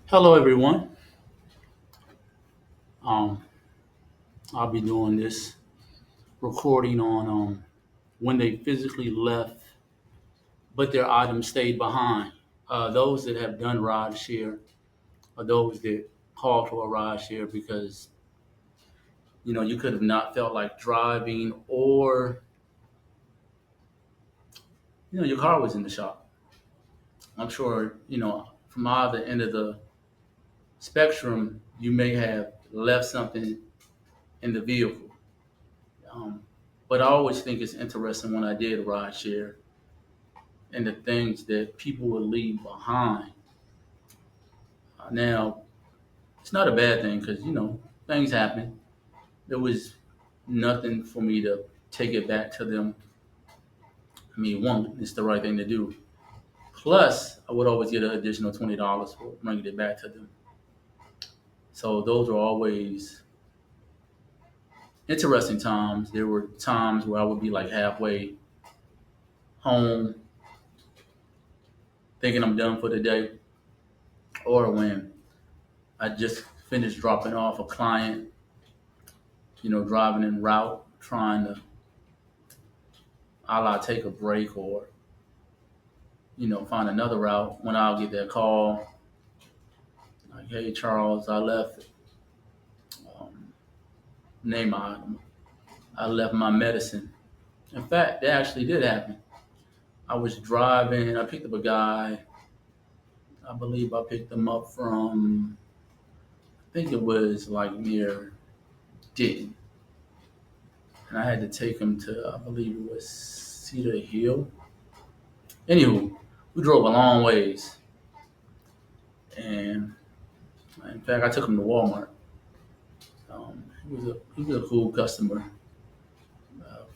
Hello, everyone. Um, I'll be doing this recording on when they physically left, but their items stayed behind. Those that have done rideshare are those that call for a rideshare because you could have not felt like driving, or your car was in the shop. I'm sure from either end of the spectrum, you may have left something in the vehicle. Um, but I always think it's interesting when I did rideshare and the things that people would leave behind. Now, it's not a bad thing because, things happen. There was nothing for me to take it back to them. I mean, one, it's the right thing to do. Plus, I would always get an additional $20 for bringing it back to them. So those are always interesting times. There were times where I would be like halfway home thinking I'm done for the day, or when I just finished dropping off a client, driving en route, trying to take a break or, find another route. When I'll get that call, like, hey, Charles, I left, um, name item, I left my medicine. In fact, that actually did happen. I was driving, I picked up a guy, I believe I picked him up from, I think it was like near Denton. And I had to take him to, I believe it was Cedar Hill. Anywho, we drove a long ways. And in fact, I took him to Walmart. He was a cool customer.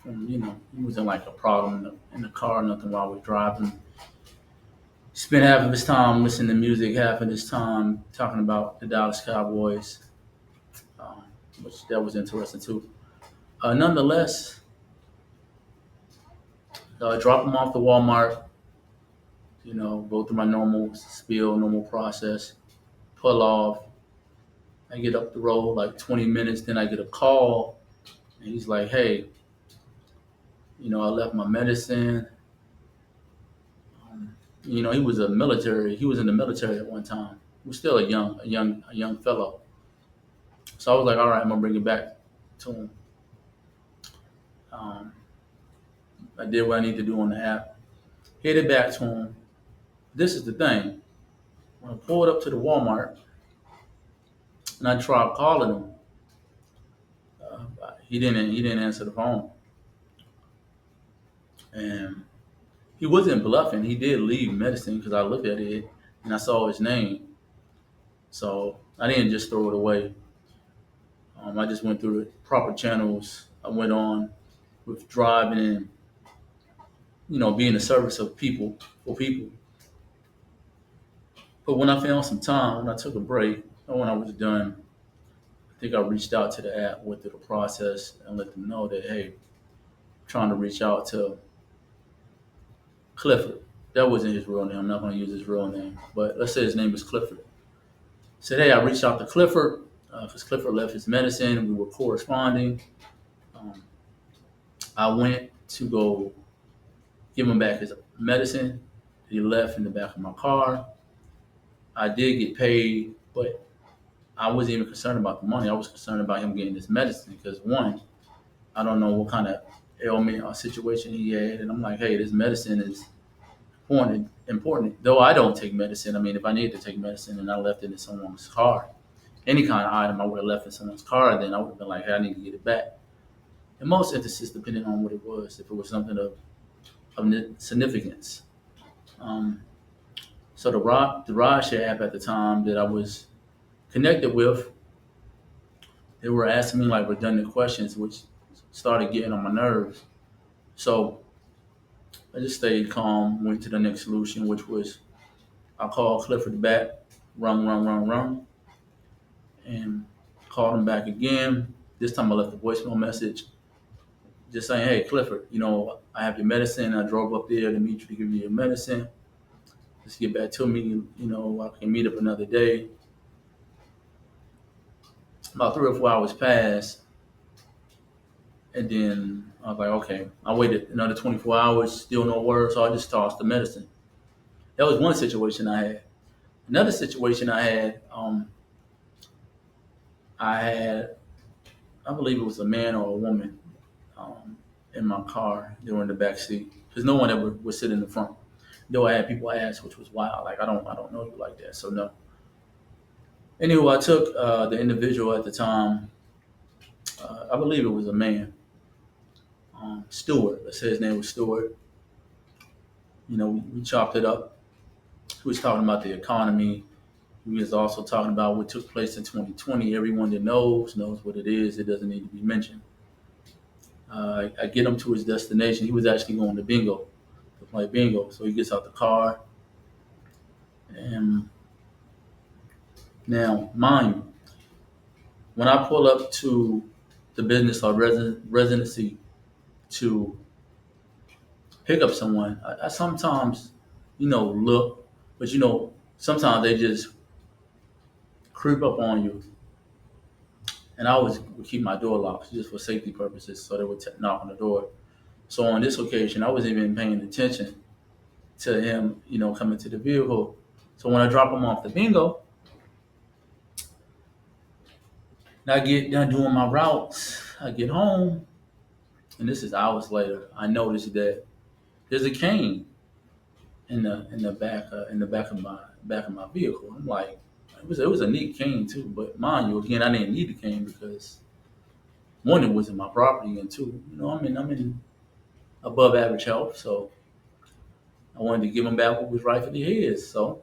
He wasn't like a problem in the car, nothing while we're driving. Spent half of his time listening to music, half of his time talking about the Dallas Cowboys, um, which that was interesting too. Nonetheless, drop him off to Walmart. Go through my normal spiel, normal process, pull off. I get up the road like 20 minutes, then I get a call, and he's like, "Hey, I left my medicine." He was a military. He was in the military at one time. He was still a young fellow. So I was like, all right, I'm gonna bring it back to him. Um, I did what I need to do on the app. Hit it back to him. This is the thing. When I pulled up to the Walmart and I tried calling him, he didn't answer the phone, and he wasn't bluffing. He did leave medicine because I looked at it and I saw his name. So I didn't just throw it away. I just went through the proper channels. I went on with driving and being a service of people for people. But when I found some time, when I took a break, and when I was done, I think I reached out to the app, went through the process, and let them know that hey, I'm trying to reach out to Clifford. That wasn't his real name. I'm not going to use his real name, but let's say his name is Clifford. Said hey, I reached out to Clifford because Clifford left his medicine, and we were corresponding. Um, I went to go give him back his medicine. He left in the back of my car. I did get paid, but I wasn't even concerned about the money. I was concerned about him getting this medicine because one, I don't know what kind of ailment or situation he had, and I'm like, hey, this medicine is important. Important. Though I don't take medicine. I mean, if I needed to take medicine and I left it in someone's car, any kind of item I would have left in someone's car, then I would have been like, hey, I need to get it back. In most instances, depending on what it was, if it was something of significance. Um, so the rideshare app at the time that I was connected with, they were asking me like redundant questions, which started getting on my nerves. So I just stayed calm, went to the next solution, which was I called Clifford back, rung, and called him back again. This time I left a voicemail message just saying, hey, Clifford, I have your medicine. I drove up there to meet you to give you your medicine. Just get back to me. I can meet up another day. About 3 or 4 hours passed, and then I was like, okay. I waited another 24 hours, still no word, so I just tossed the medicine. That was one situation I had. Another situation I had, I believe it was a man or a woman um, in my car. They were in the back seat because no one ever would sit in the front. Though I had people ask, which was wild. Like I don't know you like that, so no. Anyway, I took the individual at the time. I believe it was a man, Stewart. Let's say his name was Stewart. We chopped it up. He was talking about the economy. He was also talking about what took place in 2020. Everyone that knows what it is. It doesn't need to be mentioned. I get him to his destination. He was actually going to bingo, to play bingo. So he gets out the car, and now, mind you, when I pull up to the business or residency to pick up someone, I sometimes, look, but sometimes they just creep up on you. And I always would keep my door locked just for safety purposes, so they would knock on the door. So on this occasion, I wasn't even paying attention to him, coming to the vehicle. So when I drop him off the bingo, and I get done doing my routes, I get home, and this is hours later. I noticed that there's a cane in the back of my vehicle. I'm like, it was a neat cane too, but mind you, again, I didn't need the cane because one, it wasn't my property, and two, I'm in above average health, so I wanted to give him back what was rightfully his. So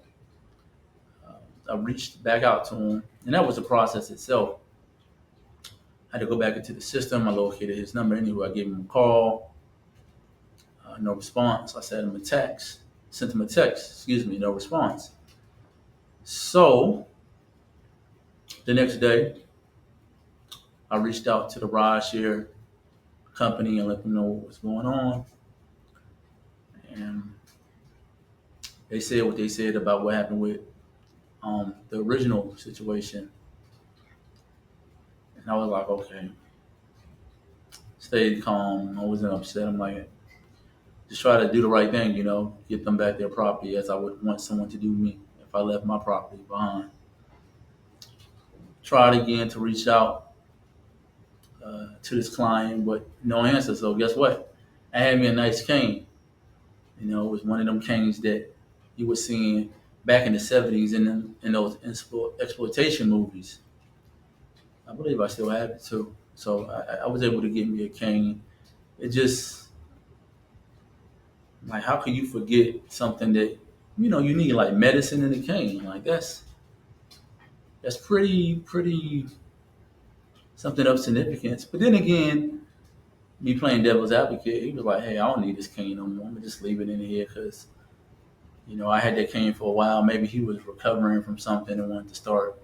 I reached back out to him, and that was the process itself. I had to go back into the system. I located his number anyway. I gave him a call. No response. I sent him a text. Excuse me, no response. So the next day, I reached out to the rideshare company and let them know what was going on. And they said what they said about what happened with the original situation. And I was like, okay, stayed calm. I wasn't upset. I'm like, just try to do the right thing, get them back their property as I would want someone to do me if I left my property behind. Tried again to reach out to this client, but no answer. So guess what? I had me a nice cane. It was one of them canes that you were seeing back in the '70s in those exploitation movies. I believe I still have it too. So I was able to get me a cane. It just like how can you forget something that you need like medicine in a cane? Like that's pretty something of significance. But then again, me playing devil's advocate, he was like, "Hey, I don't need this cane no more. I'm gonna just leave it in here because I had that cane for a while. Maybe he was recovering from something and wanted to start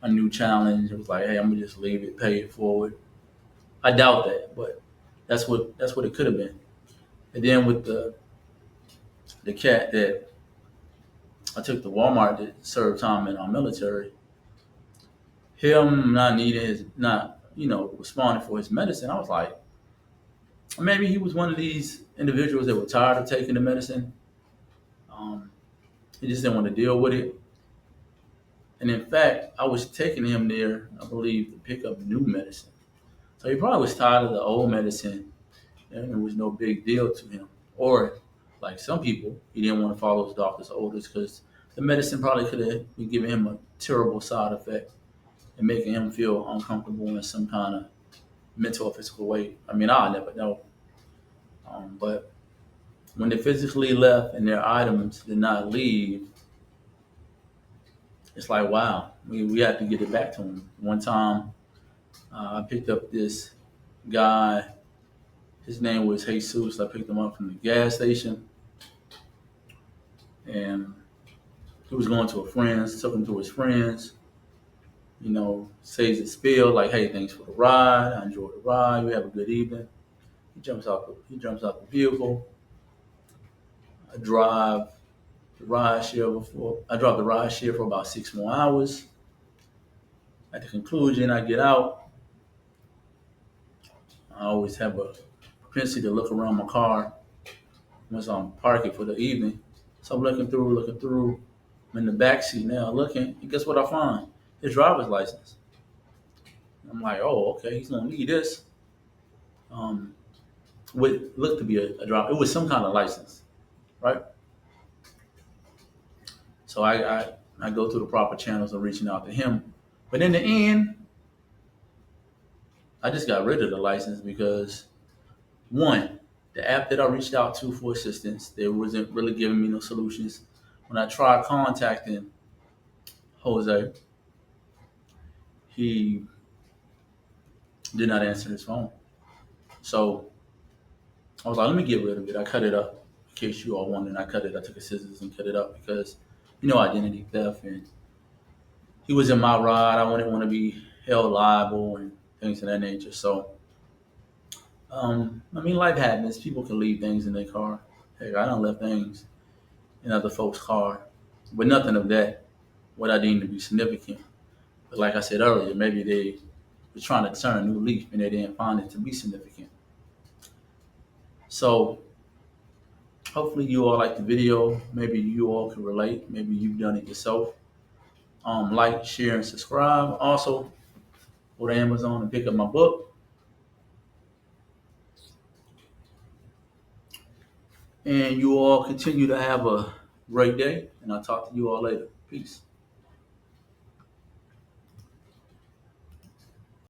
a new challenge. It was like, hey, I'm gonna just leave it, pay it forward. I doubt that, but that's what it could have been. And then with the cat that I took to Walmart to serve time in our military, him not needing his not responding for his medicine, I was like, maybe he was one of these individuals that were tired of taking the medicine. Um, he just didn't want to deal with it. And in fact, I was taking him there, I believe, to pick up new medicine. So he probably was tired of the old medicine, and it was no big deal to him. Or, like some people, he didn't want to follow his doctor's orders because the medicine probably could have been giving him a terrible side effect and making him feel uncomfortable in some kind of mental or physical way. I mean, I'll never know. But when they physically left and their items did not leave, it's like, wow, we have to get it back to him. One time, I picked up this guy. His name was Jesus. I picked him up from the gas station, and he was going to a friend's. Took him to his friend's. Says his spiel like, "Hey, thanks for the ride. I enjoyed the ride. You have a good evening." He jumps out the vehicle. I drive the ride share for about 6 more hours. At the conclusion, I get out. I always have a propensity to look around my car once I'm parking for the evening. So I'm looking through. I'm in the back seat now looking, and guess what I find? His driver's license. I'm like, oh, okay, he's gonna need this. Um, what looked to be a drive. It was some kind of license, right? So I go through the proper channels of reaching out to him. But in the end, I just got rid of the license because one, the app that I reached out to for assistance, they wasn't really giving me no solutions. When I tried contacting Jose, he did not answer his phone. So I was like, let me get rid of it. I cut it up. In case you all wondering, I cut it. I took a scissors and cut it up because identity theft, and he was in my ride. I wouldn't want to be held liable and things of that nature. So I mean, life happens. People can leave things in their car. Heck, I done left things in other folks' car, but nothing of that what I deem to be significant. But like I said earlier, maybe they were trying to turn a new leaf and they didn't find it to be significant. So hopefully you all like the video. Maybe you all can relate. Maybe you've done it yourself. Like, share, and subscribe. Also, go to Amazon and pick up my book. And you all continue to have a great day. And I'll talk to you all later. Peace.